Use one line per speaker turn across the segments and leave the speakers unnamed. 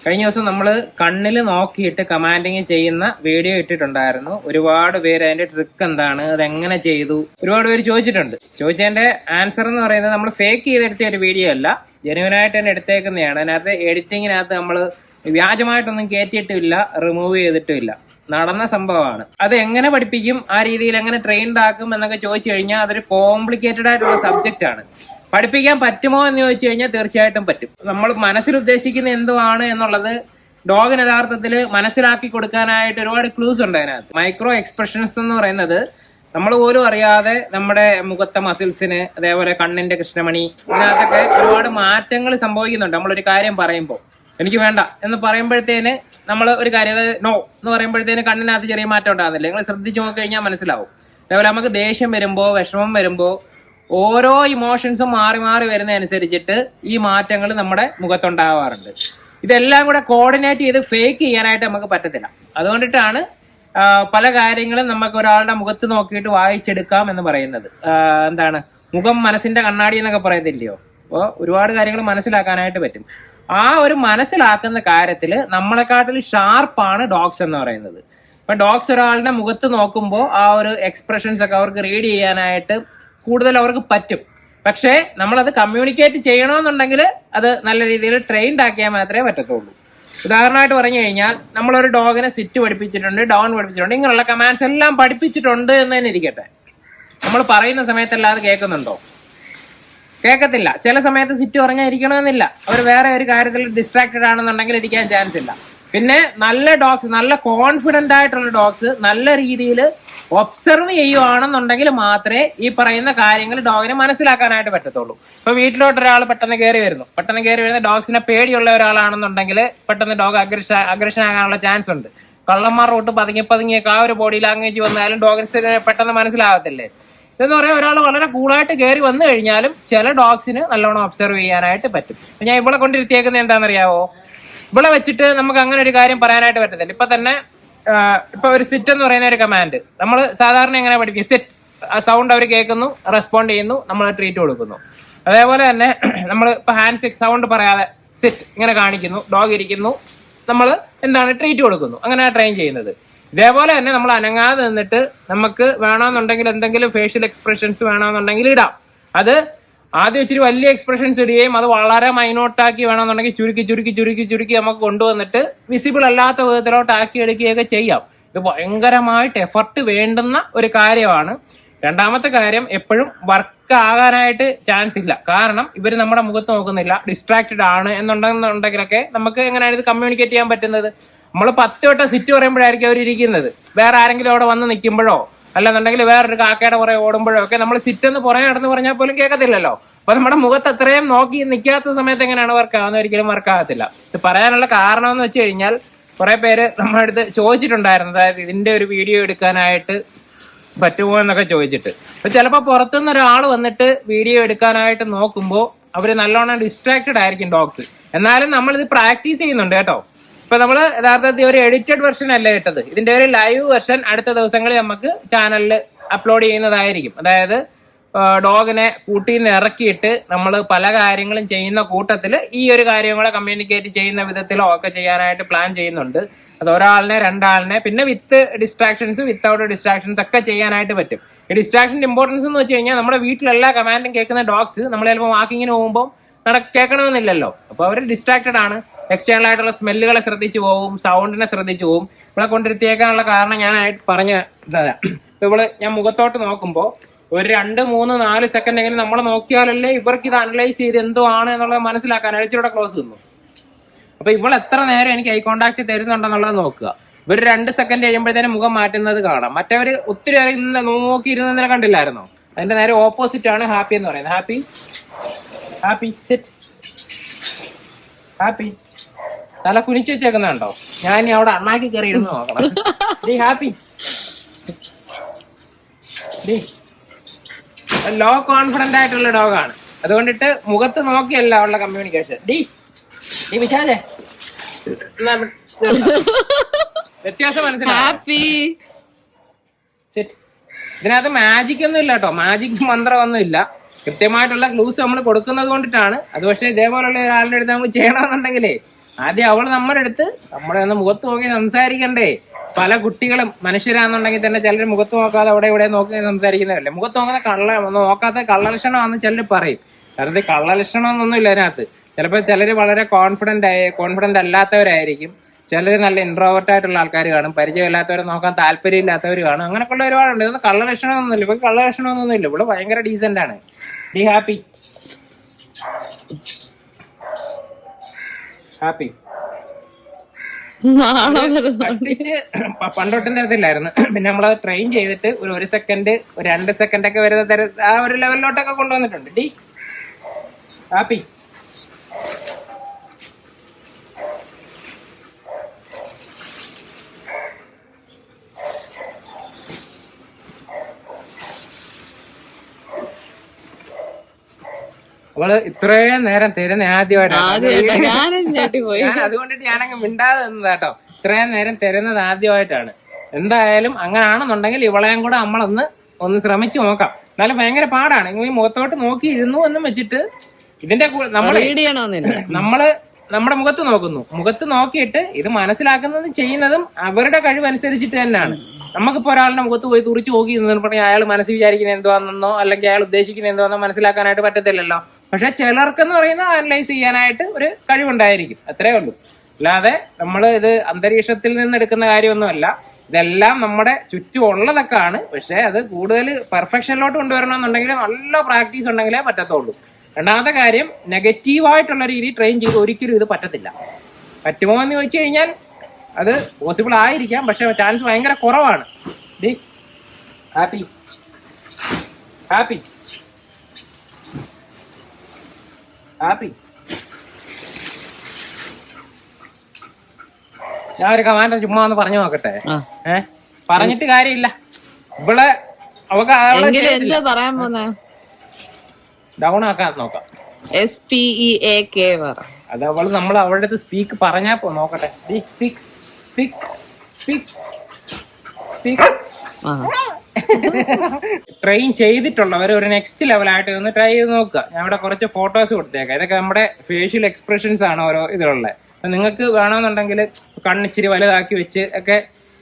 കഴിഞ്ഞ ദിവസം നമ്മൾ കണ്ണിൽ നോക്കിയിട്ട് കമാൻഡിങ് ചെയ്യുന്ന വീഡിയോ ഇട്ടിട്ടുണ്ടായിരുന്നു. ഒരുപാട് പേര് അതിന്റെ ട്രിക്ക് എന്താണ്, അതെങ്ങനെ ചെയ്തു, ഒരുപാട് പേര് ചോദിച്ചിട്ടുണ്ട്. ചോദിച്ചതിന്റെ ആൻസർ എന്ന് പറയുന്നത് നമ്മൾ ഫേക്ക് ചെയ്തെടുത്ത ഒരു വീഡിയോ അല്ല, ജെന്യുവനായിട്ട് തന്നെ എടുത്തേക്കുന്നതാണ്. അതിനകത്ത് എഡിറ്റിങ്ങിനകത്ത് നമ്മൾ വ്യാജമായിട്ടൊന്നും കയറ്റിയിട്ടില്ല, റിമൂവ് ചെയ്തിട്ടില്ല, നടന്ന സംഭവമാണ്. അത് എങ്ങനെ പഠിപ്പിക്കും, ആ രീതിയിൽ എങ്ങനെ ട്രെയിൻഡ് ആക്കും എന്നൊക്കെ ചോദിച്ചു കഴിഞ്ഞാൽ അതൊരു കോംപ്ലിക്കേറ്റഡ് ആയിട്ടുള്ള സബ്ജക്റ്റ് ആണ്. പഠിപ്പിക്കാൻ പറ്റുമോ എന്ന് ചോദിച്ചു കഴിഞ്ഞാൽ തീർച്ചയായിട്ടും പറ്റും. നമ്മൾ മനസ്സിൽ ഉദ്ദേശിക്കുന്ന എന്തുവാണ് എന്നുള്ളത് ഡോഗിന് യഥാർത്ഥത്തിൽ മനസ്സിലാക്കി കൊടുക്കാനായിട്ട് ഒരുപാട് ക്ലൂസ് ഉണ്ട് അതിനകത്ത്. മൈക്രോ എക്സ്പ്രഷൻസ് എന്ന് പറയുന്നത് നമ്മൾ പോലും അറിയാതെ നമ്മുടെ മുഖത്തെ മസിൽസിന്, അതേപോലെ കണ്ണിന്റെ കൃഷ്ണമണി, ഇതിനകത്തൊക്കെ ഒരുപാട് മാറ്റങ്ങൾ സംഭവിക്കുന്നുണ്ട്. നമ്മളൊരു കാര്യം പറയുമ്പോൾ എനിക്ക് വേണ്ട എന്ന് പറയുമ്പോഴത്തേന് നമ്മൾ ഒരു കാര്യം, അതായത് നോ എന്ന് പറയുമ്പോഴത്തേന് കണ്ണിനകത്ത് ചെറിയ മാറ്റം ഉണ്ടാകുന്നില്ല. നിങ്ങൾ ശ്രദ്ധിച്ചു നോക്കി കഴിഞ്ഞാൽ മനസ്സിലാവും. അതേപോലെ നമുക്ക് ദേഷ്യം വരുമ്പോൾ, വിഷമം വരുമ്പോൾ, ഓരോ ഇമോഷൻസും മാറി മാറി വരുന്നതനുസരിച്ചിട്ട് ഈ മാറ്റങ്ങൾ നമ്മുടെ മുഖത്തുണ്ടാവാറുണ്ട്. ഇതെല്ലാം കൂടെ കോർഡിനേറ്റ് ചെയ്ത് ഫേക്ക് ചെയ്യാനായിട്ട് നമുക്ക് പറ്റത്തില്ല. അതുകൊണ്ടിട്ടാണ് പല കാര്യങ്ങളും നമുക്ക് ഒരാളുടെ മുഖത്ത് നോക്കിയിട്ട് വായിച്ചെടുക്കാം എന്ന് പറയുന്നത്. എന്താണ്, മുഖം മനസ്സിന്റെ കണ്ണാടി എന്നൊക്കെ പറയത്തില്ലയോ? അപ്പോൾ ഒരുപാട് കാര്യങ്ങൾ മനസ്സിലാക്കാനായിട്ട് പറ്റും. ആ ഒരു മനസ്സിലാക്കുന്ന കാര്യത്തിൽ നമ്മളെക്കാട്ടിൽ ഷാർപ്പാണ് ഡോഗ്സ് എന്ന് പറയുന്നത്. അപ്പൊ ഡോഗ്സ് ഒരാളുടെ മുഖത്ത് നോക്കുമ്പോൾ ആ ഒരു എക്സ്പ്രഷൻസ് ഒക്കെ അവർക്ക് റീഡ് ചെയ്യാനായിട്ട് കൂടുതൽ അവർക്ക് പറ്റും. പക്ഷേ നമ്മളത് കമ്മ്യൂണിക്കേറ്റ് ചെയ്യണമെന്നുണ്ടെങ്കിൽ അത് നല്ല രീതിയിൽ ട്രെയിൻഡ് ആക്കിയാൽ മാത്രമേ പറ്റത്തുള്ളൂ. ഉദാഹരണമായിട്ട് പറഞ്ഞു കഴിഞ്ഞാൽ നമ്മളൊരു ഡോഗിനെ സിറ്റ് പഠിപ്പിച്ചിട്ടുണ്ട്, ഡൗൺ പഠിപ്പിച്ചിട്ടുണ്ട്, ഇങ്ങനെയുള്ള കമാൻഡ്സ് എല്ലാം പഠിപ്പിച്ചിട്ടുണ്ട് എന്ന് തന്നെ ഇരിക്കട്ടെ. നമ്മൾ പറയുന്ന സമയത്തല്ലാതെ കേൾക്കുന്നുണ്ടോ? കേൾക്കത്തില്ല. ചില സമയത്ത് സിറ്റ് പറഞ്ഞാൽ ഇരിക്കണമെന്നില്ല. അവർ വേറെ ഒരു കാര്യത്തിൽ ഡിസ്ട്രാക്റ്റഡ് ആണെന്നുണ്ടെങ്കിൽ ഇരിക്കാൻ ചാൻസ് ഇല്ല. പിന്നെ നല്ല ഡോഗ്സ്, നല്ല കോൺഫിഡന്റ് ആയിട്ടുള്ള ഡോഗ്സ് നല്ല രീതിയിൽ ഒബ്സർവ് ചെയ്യുവാണെന്നുണ്ടെങ്കിൽ മാത്രമേ ഈ പറയുന്ന കാര്യങ്ങൾ ഡോഗിനെ മനസ്സിലാക്കാനായിട്ട് പറ്റത്തുള്ളൂ. ഇപ്പൊ വീട്ടിലോട്ട് ഒരാൾ പെട്ടെന്ന് കയറി വരുന്ന ഡോഗ്സിനെ പേടിയുള്ള ഒരാളാണെന്നുണ്ടെങ്കിൽ പെട്ടെന്ന് ഡോഗ് അഗ്രഷൻ ആകാനുള്ള ചാൻസ് ഉണ്ട്. കള്ളന്മാർ തൊട്ട് പതുങ്ങിയൊക്കെ ആ ഒരു ബോഡി ലാംഗ്വേജ് വന്നാലും ഡോഗ്സിന് പെട്ടെന്ന് മനസ്സിലാകത്തില്ലേ? ഇതെന്ന് പറയാൻ ഒരാൾ വളരെ കൂളായിട്ട് കയറി വന്നു കഴിഞ്ഞാലും ചില ഡോഗ്സിന് നല്ലോണം ഒബ്സർവ് ചെയ്യാനായിട്ട് പറ്റും. ഞാൻ ഇവിടെ കൊണ്ടിരുത്തിയേക്കുന്നത് എന്താണെന്നറിയാവോ? ഇവിടെ വെച്ചിട്ട് നമുക്ക് അങ്ങനെ ഒരു കാര്യം പറയാനായിട്ട് പറ്റത്തില്ല. ഇപ്പൊ തന്നെ ഇപ്പൊ ഒരു സിറ്റ് എന്ന് പറയുന്ന ഒരു കമാൻഡ് നമ്മൾ സാധാരണ എങ്ങനെ പഠിക്കും? സിറ്റ്, സൗണ്ട് അവർ കേൾക്കുന്നു, റെസ്പോണ്ട് ചെയ്യുന്നു, നമ്മൾ ട്രീറ്റ് കൊടുക്കുന്നു. അതേപോലെ തന്നെ നമ്മൾ ഇപ്പൊ ഹാൻഡ് സൗണ്ട് പറയാതെ സിറ്റ് ഇങ്ങനെ കാണിക്കുന്നു, ഡോഗ് ഇരിക്കുന്നു, നമ്മൾ എന്താണ് ട്രീറ്റ് കൊടുക്കുന്നു. അങ്ങനെ ട്രെയിൻ ചെയ്യുന്നത്. ഇതേപോലെ തന്നെ നമ്മൾ അനങ്ങാതെ നിന്നിട്ട് നമുക്ക് വേണമെന്നുണ്ടെങ്കിൽ എന്തെങ്കിലും ഫേഷ്യൽ എക്സ്പ്രഷൻസ് വേണമെന്നുണ്ടെങ്കിൽ ഇടാം. അത് ആദ്യം ഇച്ചിരി വലിയ എക്സ്പ്രഷൻസ് ഇടുകയും അത് വളരെ മൈനോട്ടാക്കി വേണമെന്നുണ്ടെങ്കിൽ ചുരുക്കി നമുക്ക് കൊണ്ടുവന്നിട്ട് വിസിബിൾ അല്ലാത്ത വിധത്തിലോട്ട് ആക്കി എടുക്കുകയൊക്കെ ചെയ്യാം. ഇത് ഭയങ്കരമായിട്ട് എഫർട്ട് വേണ്ടുന്ന ഒരു കാര്യമാണ്. രണ്ടാമത്തെ കാര്യം, എപ്പോഴും വർക്ക് ആകാനായിട്ട് ചാൻസ് ഇല്ല. കാരണം ഇവർ നമ്മുടെ മുഖത്ത് നോക്കുന്നില്ല, ഡിസ്ട്രാക്റ്റഡ് ആണ് എന്നുണ്ടെങ്കിലൊക്കെ നമുക്ക് എങ്ങനെയാണ് ഇത് കമ്മ്യൂണിക്കേറ്റ് ചെയ്യാൻ പറ്റുന്നത്? നമ്മൾ 10 വട്ടം സിറ്റ് പറയുമ്പോഴായിരിക്കും അവർ ഇരിക്കുന്നത്. വേറെ ആരെങ്കിലും അവിടെ വന്ന് നിൽക്കുമ്പോഴോ അല്ലെന്നുണ്ടെങ്കിൽ വേറൊരു കാക്കയുടെ പുറകെ ഓടുമ്പോഴോ ഒക്കെ നമ്മൾ സിറ്റ് എന്ന് പുറകെ നടന്ന് പറഞ്ഞാൽ പോലും കേൾക്കത്തില്ലല്ലോ. അപ്പൊ നമ്മുടെ മുഖത്ത് അത്രയും നോക്കി നിൽക്കാത്ത സമയത്ത് എങ്ങനെയാണ് വർക്ക് ആവുന്നത്? ഒരിക്കലും വർക്ക് ആകത്തില്ല. ഇത് പറയാനുള്ള കാരണം എന്ന് വെച്ച് കഴിഞ്ഞാൽ കുറെ പേര് നമ്മുടെ അടുത്ത് ചോദിച്ചിട്ടുണ്ടായിരുന്നു, അതായത് ഇതിന്റെ ഒരു വീഡിയോ എടുക്കാനായിട്ട് പറ്റുമോ എന്നൊക്കെ ചോദിച്ചിട്ട്. അപ്പൊ ചിലപ്പോൾ പുറത്തുനിന്ന് ഒരാൾ വന്നിട്ട് വീഡിയോ എടുക്കാനായിട്ട് നോക്കുമ്പോൾ അവർ നല്ലോണം ഡിസ്ട്രാക്റ്റഡ് ആയിരിക്കും ഡോഗ്സ്. എന്നാലും നമ്മളിത് പ്രാക്ടീസ് ചെയ്യുന്നുണ്ട് കേട്ടോ. ഇപ്പൊ നമ്മൾ യഥാർത്ഥത്തിൽ ഒരു എഡിറ്റഡ് വെർഷൻ അല്ല ഇട്ടത്. ഇതിന്റെ ഒരു ലൈവ് വെർഷൻ അടുത്ത ദിവസങ്ങളിൽ നമുക്ക് ചാനലിൽ അപ്ലോഡ് ചെയ്യുന്നതായിരിക്കും. അതായത് ഡോഗിനെ കൂട്ടിൽ നിന്ന് ഇറക്കിയിട്ട് നമ്മൾ പല കാര്യങ്ങളും ചെയ്യുന്ന കൂട്ടത്തിൽ ഈ ഒരു കാര്യം കൂടെ കമ്മ്യൂണിക്കേറ്റ് ചെയ്യുന്ന വിധത്തിലോ ഒക്കെ ചെയ്യാനായിട്ട് പ്ലാൻ ചെയ്യുന്നുണ്ട്. അത് ഒരാളിനെ, രണ്ടാളിനെ, പിന്നെ വിത്ത് ഡിസ്ട്രാക്ഷൻസ്, വിത്തൗട്ട് ഡിസ്ട്രാക്ഷൻസ് ഒക്കെ ചെയ്യാനായിട്ട് പറ്റും. ഈ ഡിസ്ട്രാക്ഷൻ്റെ ഇമ്പോർട്ടൻസ് എന്ന് വെച്ച് കഴിഞ്ഞാൽ നമ്മുടെ വീട്ടിലെല്ലാ കമാൻഡും കേൾക്കുന്ന ഡോഗ്സ് നമ്മൾ ചിലപ്പോൾ വാക്കിങ്ങിന് പോകുമ്പോൾ കേൾക്കണമെന്നില്ലല്ലോ. അപ്പോൾ അവർ ഡിസ്ട്രാക്റ്റഡ് ആണ്. എക്സ്റ്റേണൽ ആയിട്ടുള്ള സ്മെല്ലുകളെ ശ്രദ്ധിച്ചു പോകും, സൗണ്ടിനെ ശ്രദ്ധിച്ചു പോകും. ഇവിടെ കൊണ്ടിരുത്തിയേക്കാനുള്ള കാരണം ഞാനായിട്ട് പറഞ്ഞ തരാം. ഇവള് ഞാൻ മുഖത്തോട്ട് നോക്കുമ്പോൾ ഒരു 2, 3, 4 സെക്കൻഡ് എങ്കിലും നമ്മൾ നോക്കിയാലല്ലേ ഇവർക്ക് ഇത് അനലൈസ് ചെയ്ത് എന്തോ ആണ് എന്നുള്ളത് മനസ്സിലാക്കാൻ. അഴിച്ചിവിടെ ക്ലോസ് നിന്നു. അപ്പൊ ഇവൾ എത്ര നേരം എനിക്ക് ഐ കോണ്ടാക്ട് തരുന്നുണ്ടെന്നുള്ളത് നോക്കുക. ഇവർ 2 സെക്കൻഡ് കഴിയുമ്പോഴത്തേനും മുഖം മാറ്റുന്നത് കാണാം. മറ്റവര് ഒത്തിരി നോക്കി ഇരുന്നതിനെ കണ്ടില്ലായിരുന്നോ? അതിന്റെ നേരെ ഓപ്പോസിറ്റ് ആണ് ഹാപ്പി എന്ന് പറയുന്നത്. ഹാപ്പി സിറ്റ്, ഹാപ്പി തല കുനിച്ചു വെച്ചേക്കുന്നുണ്ടോ? ഞാൻ ഇനി അവിടെ അണ്ണാക്കി കയറി ഇരുന്ന് നോക്കണം. ഹാപ്പി ലോ കോൺഫിഡന്റ് ആയിട്ടുള്ള ഡോഗാണ്. അതുകൊണ്ടിട്ട് മുഖത്ത് നോക്കിയല്ല അവളുടെ കമ്മ്യൂണിക്കേഷൻ. വിശാലേ വ്യത്യാസം മനസ്സിലായി. ഇതിനകത്ത് മാജിക് ഒന്നും ഇല്ല കേട്ടോ, മാജിക് മന്ത്രമൊന്നും ഇല്ല. കൃത്യമായിട്ടുള്ള ക്ലൂസ് നമ്മൾ കൊടുക്കുന്നത് കൊണ്ടിട്ടാണ്. അത് പക്ഷേ ഇതേപോലുള്ള ഒരാളുടെ അടുത്ത് നമുക്ക് ചെയ്യണമെന്നുണ്ടെങ്കിലേ ആദ്യം അവൾ നമ്മുടെ അടുത്ത് നമ്മളെ ഒന്ന് മുഖത്ത് നോക്കി സംസാരിക്കണ്ടേ. പല കുട്ടികളും മനുഷ്യരാണെന്നുണ്ടെങ്കിൽ തന്നെ ചിലർ മുഖത്ത് നോക്കാതെ അവിടെ ഇവിടെ നോക്കി സംസാരിക്കുന്നതല്ലേ. മുഖത്ത് നോക്കുന്ന നോക്കാത്ത കള്ളലക്ഷണമാണെന്ന് ചിലർ പറയും. കാരണം കള്ളലക്ഷണം ഇല്ല അതിനകത്ത്. ചിലപ്പോൾ ചിലർ വളരെ കോൺഫിഡന്റ് അല്ലാത്തവരായിരിക്കും. ചിലർ നല്ല ഇൻട്രോവേർട്ട് ആയിട്ടുള്ള ആൾക്കാർ കാണും. പരിചയമില്ലാത്തവരെ നോക്കാൻ താല്പര്യമില്ലാത്തവർ കാണും. അങ്ങനെയൊക്കെയുള്ള ഒരുപാടുണ്ട്. ഇതൊന്നും കള്ളലക്ഷണമൊന്നുമില്ല. ഇപ്പൊ കള്ളലക്ഷണമൊന്നുമില്ല. ഇവിടെ ഭയങ്കര ഡീസന്റ് ആണ്. Be happy happy. കഷ്ടിച്ച് പണ്ടൊട്ടും തരത്തില്ലായിരുന്നു. പിന്നെ നമ്മളത് ട്രെയിൻ ചെയ്തിട്ട് ഒരു സെക്കൻഡ്, ഒരു 2 സെക്കൻഡ് ഒക്കെ വരുന്ന ആ ഒരു ലെവലിലോട്ടൊക്കെ കൊണ്ടുവന്നിട്ടുണ്ട്. D happy. അവള് ഇത്രയും നേരം തരുന്ന ആദ്യമായിട്ടാണ്. അതുകൊണ്ടിട്ട് ഞാനങ്ങ് മിണ്ടാതെ നിന്നതാട്ടോ. ഇത്രയും നേരം തരുന്നത് ആദ്യമായിട്ടാണ്. എന്തായാലും അങ്ങനാണെന്നുണ്ടെങ്കിൽ ഇവളെയും കൂടെ നമ്മളൊന്ന് ശ്രമിച്ചു നോക്കാം. എന്നാലും ഭയങ്കര പാടാണ്. ഈ മുഖത്തോട്ട് നോക്കി ഇരുന്നു എന്നും വെച്ചിട്ട് ഇതിന്റെ നമ്മള് നമ്മുടെ മുഖത്ത് നോക്കുന്നു. മുഖത്ത് നോക്കിയിട്ട് ഇത് മനസ്സിലാക്കുന്നതും ചെയ്യുന്നതും അവരുടെ കഴിവനുസരിച്ചിട്ട് തന്നെയാണ്. നമുക്കിപ്പോ ഒരാളുടെ മുഖത്ത് പോയി തുറിച്ച് നോക്കി പറഞ്ഞാൽ അയാൾ മനസ്സിൽ വിചാരിക്കുന്നത് എന്തുവാണെന്നോ അല്ലെങ്കിൽ അയാൾ ഉദ്ദേശിക്കുന്നത് എന്തുവാണെന്നോ മനസ്സിലാക്കാനായിട്ട് പറ്റത്തില്ലല്ലോ. പക്ഷെ ചിലർക്കെന്ന് പറയുന്ന അനലൈസ് ചെയ്യാനായിട്ട് ഒരു കഴിവുണ്ടായിരിക്കും. അത്രേ ഉള്ളൂ. അല്ലാതെ നമ്മൾ ഇത് അന്തരീക്ഷത്തിൽ നിന്ന് എടുക്കുന്ന കാര്യമൊന്നുമല്ല. ഇതെല്ലാം നമ്മുടെ ചുറ്റും ഉള്ളതൊക്കെ ആണ്. പക്ഷെ അത് കൂടുതൽ പെർഫെക്ഷനിലോട്ട് കൊണ്ടുവരണമെന്നുണ്ടെങ്കിൽ നല്ല പ്രാക്ടീസ് ഉണ്ടെങ്കിലേ പറ്റത്തുള്ളൂ. രണ്ടാമത്തെ കാര്യം, നെഗറ്റീവായിട്ടുള്ള രീതിയിൽ ട്രെയിൻ ചെയ്ത് ഒരിക്കലും ഇത് പറ്റത്തില്ല. പറ്റുമോ എന്ന് ചോദിച്ചു കഴിഞ്ഞാൽ അത് പോസിബിൾ ആയിരിക്കാം. പക്ഷെ ചാൻസ് ഭയങ്കര കുറവാണ്. Happy happy happy. ഞാൻ ഒരു കമാൻഡർ ചുമ്മാ ഒന്ന് പറഞ്ഞു നോക്കട്ടെ. പറഞ്ഞിട്ട് കാര്യമില്ല. ഇവിടെ ഡൗൺ ആക്കാൻ നോക്കാം. അത് അവള് നമ്മൾ അവളുടെ അടുത്ത് സ്പീക്ക് പറഞ്ഞാ നോക്കട്ടെ. Speak speak speak speak. Train ചെയ്തിട്ടുള്ളവർ ഒരു നെക്സ്റ്റ് ലെവലായിട്ട് ഒന്ന് ട്രൈ ചെയ്ത് നോക്കുക. ഞാൻ ഇവിടെ കുറച്ച് ഫോട്ടോസ് കൊടുത്തേക്കാം. ഇതൊക്കെ നമ്മുടെ ഫേഷ്യൽ എക്സ്പ്രഷൻസ് ആണ് ഓരോ ഇതിലുള്ളത്. അപ്പൊ നിങ്ങൾക്ക് വേണമെന്നുണ്ടെങ്കിൽ കണ്ണിച്ചിരി വലുതാക്കി വെച്ച് ഒക്കെ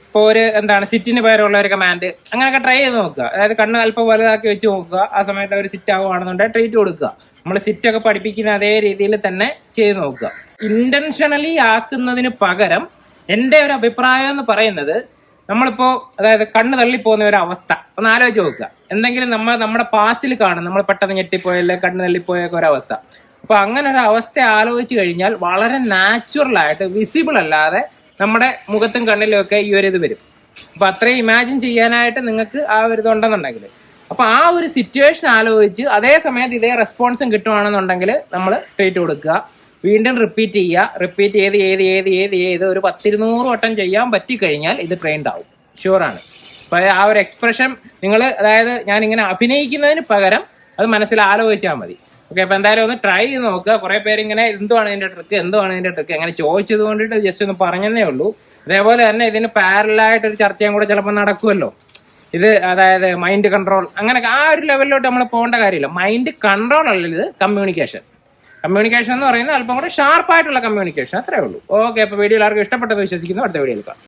ഇപ്പോൾ ഒരു സിറ്റിന് പേരുള്ള ഒരു കമാൻഡ് അങ്ങനെയൊക്കെ ട്രൈ ചെയ്ത് നോക്കുക. അതായത് കണ്ണ് അല്പം വലുതാക്കി വെച്ച് നോക്കുക. ആ സമയത്ത് അവർ സിറ്റ് ആവുകയാണെന്നുണ്ടെങ്കിൽ ട്രീറ്റ് കൊടുക്കുക. നമ്മൾ സിറ്റൊക്കെ പഠിപ്പിക്കുന്ന അതേ രീതിയിൽ തന്നെ ചെയ്ത് നോക്കുക. ഇന്റൻഷനലി ആക്കുന്നതിന് പകരം എൻ്റെ ഒരു അഭിപ്രായം എന്ന് പറയുന്നത്, നമ്മളിപ്പോ അതായത് കണ്ണ് തള്ളിപ്പോകുന്ന ഒരു അവസ്ഥ ഒന്ന് ആലോചിച്ച് നോക്കുക. എന്തെങ്കിലും നമ്മുടെ പാസ്റ്റിൽ കാണും, നമ്മൾ പെട്ടെന്ന് ഞെട്ടിപ്പോയല്ലേ കണ്ണ് തള്ളിപ്പോയൊക്കെ ഒരു അവസ്ഥ. അപ്പൊ അങ്ങനെ ഒരു അവസ്ഥ ആലോചിച്ച് കഴിഞ്ഞാൽ വളരെ നാച്ചുറൽ ആയിട്ട് വിസിബിൾ അല്ലാതെ നമ്മുടെ മുഖത്തും കണ്ണിലും ഒക്കെ ഈ ഒരു ഇത് വരും. അപ്പൊ അത്രയും ഇമാജിൻ ചെയ്യാനായിട്ട് നിങ്ങൾക്ക് ആ ഒരു ഇതുണ്ടെന്നുണ്ടെങ്കിൽ, അപ്പൊ ആ ഒരു സിറ്റുവേഷൻ ആലോചിച്ച് അതേ സമയത്ത് ഇതേ റെസ്പോൺസും കിട്ടുവാണെന്നുണ്ടെങ്കിൽ നമ്മൾ ട്രീറ്റ് കൊടുക്കുക. വീണ്ടും റിപ്പീറ്റ് ചെയ്ത് ഒരു 10-200 വട്ടം ചെയ്യാൻ പറ്റിക്കഴിഞ്ഞാൽ ഇത് ട്രെയിൻഡ് ആവും, ഷുവറാണ്. അപ്പൊ ആ ഒരു എക്സ്പ്രഷൻ നിങ്ങൾ, അതായത് ഞാൻ ഇങ്ങനെ അഭിനയിക്കുന്നതിന് പകരം അത് മനസ്സിൽ ആലോചിച്ചാൽ മതി. ഓക്കെ, അപ്പൊ എന്തായാലും ഒന്ന് ട്രൈ ചെയ്ത് നോക്കുക. കുറെ പേര് ഇങ്ങനെ എന്തുവാണ് ഇതിന്റെ ട്രിക്ക് അങ്ങനെ ചോദിച്ചത് കൊണ്ടിട്ട് ജസ്റ്റ് ഒന്ന് പറഞ്ഞതേ ഉള്ളൂ. അതേപോലെ തന്നെ ഇതിന് പാരലായിട്ട് ഒരു ചർച്ചയും കൂടെ ചിലപ്പോൾ നടക്കുമല്ലോ. ഇത് അതായത് മൈൻഡ് കൺട്രോൾ, അങ്ങനെ ആ ഒരു ലെവലിലോട്ട് നമ്മൾ പോകേണ്ട കാര്യമില്ല. മൈൻഡ് കൺട്രോൾ അല്ല, ഇത് കമ്മ്യൂണിക്കേഷൻ എന്ന് പറയുന്നത് അല്പം കൂടെ ഷാർപ്പായിട്ടുള്ള കമ്മ്യൂണിക്കേഷൻ, അത്രേ ഉള്ളൂ. ഓക്കെ, അപ്പൊ വീഡിയോ എല്ലാവർക്കും ഇഷ്ടപ്പെട്ടത് വിശ്വസിക്കുന്നു. അടുത്ത വീഡിയോയിൽ കാണാം.